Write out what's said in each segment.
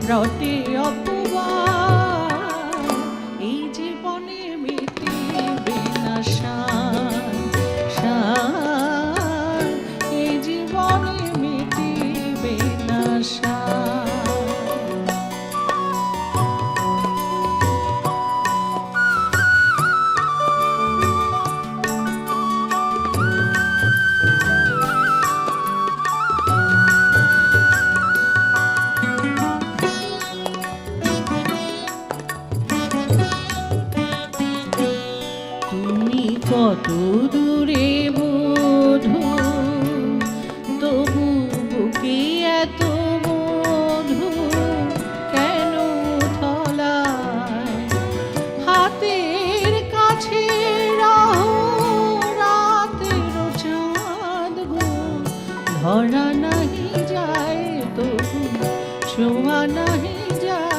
রটে অপবাদ, এই জীবনে মিটিবে না সার, সার, এই জীবনে মিটিবে না সার। কত দূরে বধূ, তবু বুকে এত মধু কেন থলায়? হাতের কাছে রাহো রাতের চাঁদ গো, ধরা নাহি যায় তবু ছোঁয়া নাহি যায়।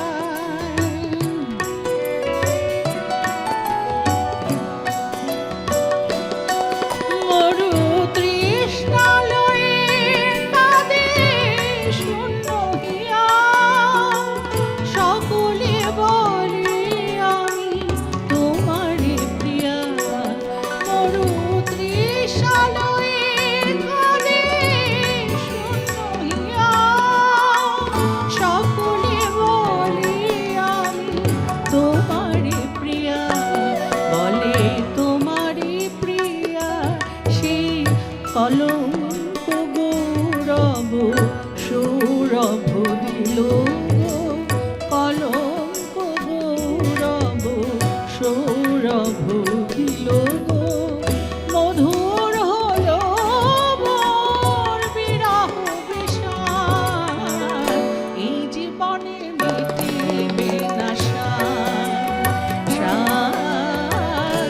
কলঙ্ক গৌরব সৌরভ দিল, কলঙ্ক গৌরব সৌরভ দিল, মধুর হলো মোর বিরহ বিষাদ, এই জীবনে মিটিবে না সার, সার,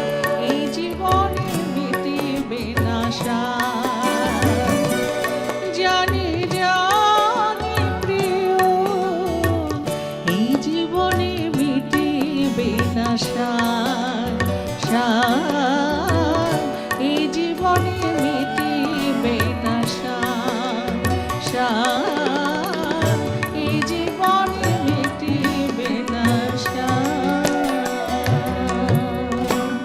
এই জীবনে মিটিবে না সার। জীবনে মিটিবে না সার, সার।